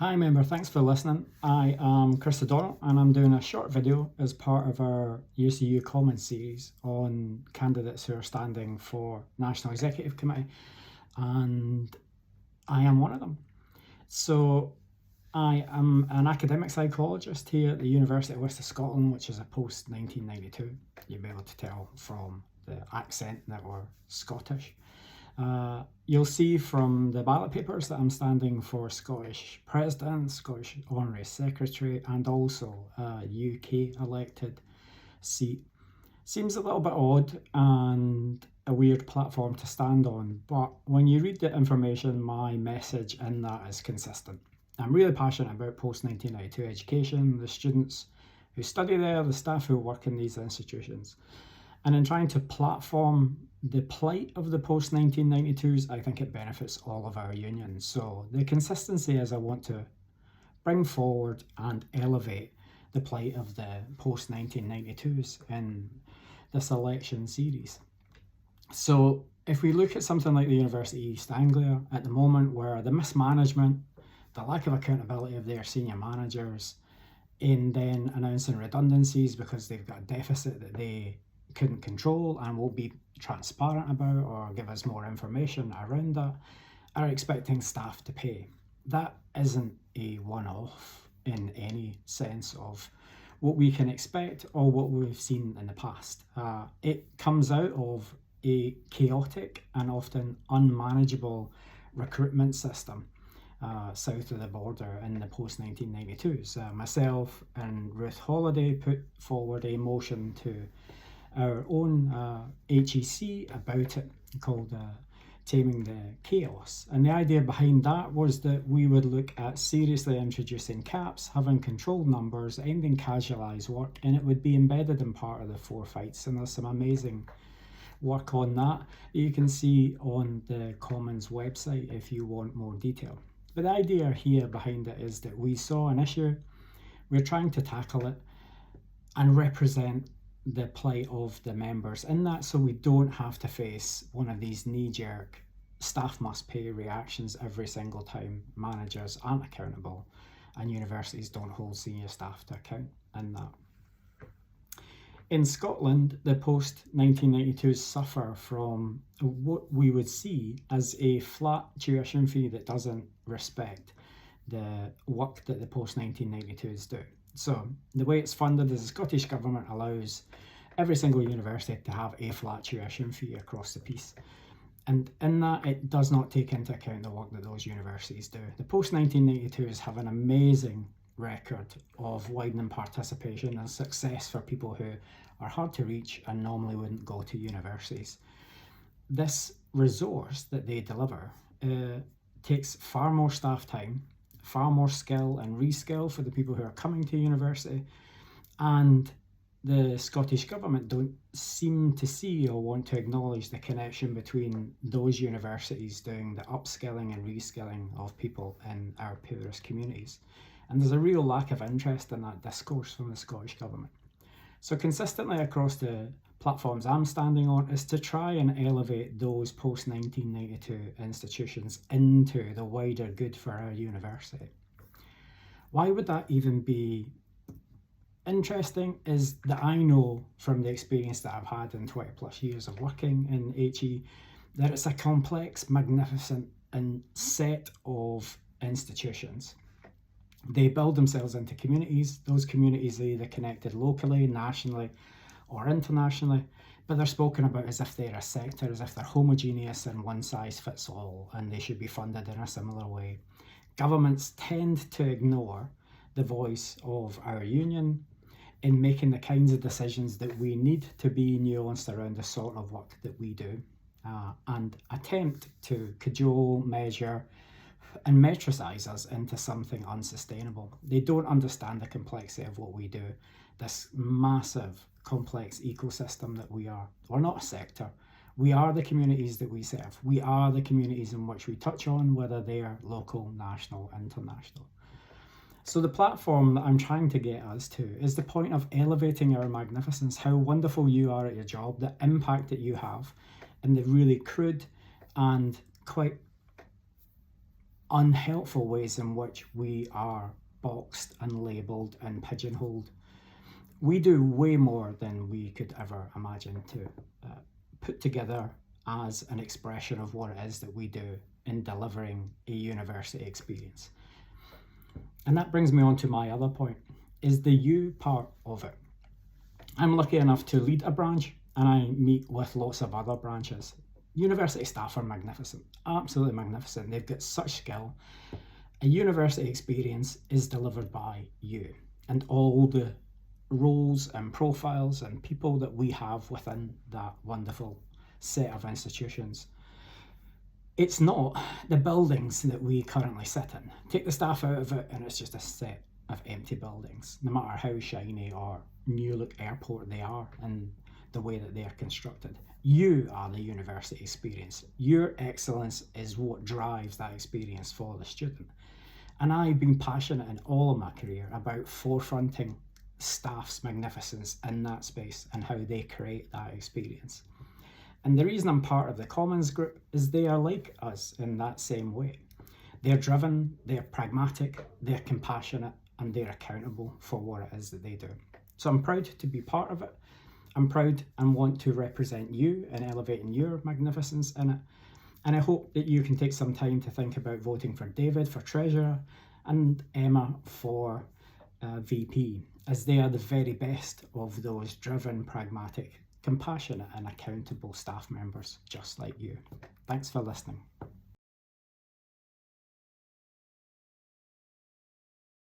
Hi member, thanks for listening. I am Chris O'Donnell and I'm doing a short video as part of our UCU Commons series on candidates who are standing for National Executive Committee, and I am one of them. So I am an academic psychologist here at the University of West of Scotland, which is a post-1992. You'll be able to tell from the accent that we're Scottish. You'll see from the ballot papers that I'm standing for Scottish President, Scottish Honorary Secretary, and also a UK elected seat. Seems a little bit odd and a weird platform to stand on, but when you read the information, my message in that is consistent. I'm really passionate about post-1992 education, the students who study there, the staff who work in these institutions. And in trying to platform the plight of the post-1992s, I think it benefits all of our unions. So the consistency is I want to bring forward and elevate the plight of the post-1992s in this election series. So if we look at something like the University of East Anglia at the moment, where the mismanagement, the lack of accountability of their senior managers, in then announcing redundancies because they've got a deficit that they couldn't control and won't be transparent about or give us more information around that, are expecting staff to pay. That isn't a one-off in any sense of what we can expect or what we've seen in the past. It comes out of a chaotic and often unmanageable recruitment system south of the border in the post-1992s. Myself and Ruth Holliday put forward a motion to our own HEC about it called Taming the Chaos. And the idea behind that was that we would look at seriously introducing caps, having controlled numbers, ending casualised work, and it would be embedded in part of the four fights. And there's some amazing work on that you can see on the Commons website if you want more detail. But the idea here behind it is that we saw an issue, we're trying to tackle it and represent the plight of the members in that, so we don't have to face one of these knee-jerk staff must pay reactions every single time managers aren't accountable and universities don't hold senior staff to account in that. In Scotland, the post-1992s suffer from what we would see as a flat tuition fee that doesn't respect the work that the post-1992s do. So the way it's funded is the Scottish Government allows every single university to have a flat tuition fee across the piece. And in that, it does not take into account the work that those universities do. The post-1992s have an amazing record of widening participation and success for people who are hard to reach and normally wouldn't go to universities. This resource that they deliver takes far more staff time, far more skill and reskill for the people who are coming to university, and the Scottish Government don't seem to see or want to acknowledge the connection between those universities doing the upskilling and reskilling of people in our poorest communities. And there's a real lack of interest in that discourse from the Scottish Government. So consistently across the platforms I'm standing on is to try and elevate those post-1992 institutions into the wider good for our university. Why would that even be interesting is that I know from the experience that I've had in 20 plus years of working in HE that it's a complex, magnificent and set of institutions. They build themselves into communities. Those communities are either connected locally, nationally or internationally, but they're spoken about as if they're a sector, as if they're homogeneous and one size fits all and they should be funded in a similar way. Governments tend to ignore the voice of our union in making the kinds of decisions that we need to be nuanced around the sort of work that we do, and attempt to cajole, measure and metricize us into something unsustainable. They don't understand the complexity of what we do, this massive complex ecosystem that we are. We're not a sector. We are the communities that we serve. We are the communities in which we touch on, whether they are local, national, international. So the platform that I'm trying to get us to is the point of elevating our magnificence, how wonderful you are at your job, the impact that you have, and the really crude and quite unhelpful ways in which we are boxed and labelled and pigeonholed. We do way more than we could ever imagine to put together as an expression of what it is that we do in delivering a university experience. And that brings me on to my other point, is the you part of it. I'm lucky enough to lead a branch, and I meet with lots of other branches. University staff are magnificent, absolutely magnificent. They've got such skill. A university experience is delivered by you and all the roles and profiles and people that we have within that wonderful set of institutions. It's not the buildings that we currently sit in. Take the staff out of it and it's just a set of empty buildings, no matter how shiny or new look airport they are and the way that they are constructed. You are the university experience. Your excellence is what drives that experience for the student. And I've been passionate in all of my career about forefronting staff's magnificence in that space and how they create that experience. And the reason I'm part of the Commons group is they are like us in that same way. They're driven, they're pragmatic, they're compassionate, and they're accountable for what it is that they do. So I'm proud to be part of it. I'm proud and want to represent you in elevating your magnificence in it. And I hope that you can take some time to think about voting for David for Treasurer and Emma for VP, as they are the very best of those driven, pragmatic, compassionate and accountable staff members just like you. Thanks for listening.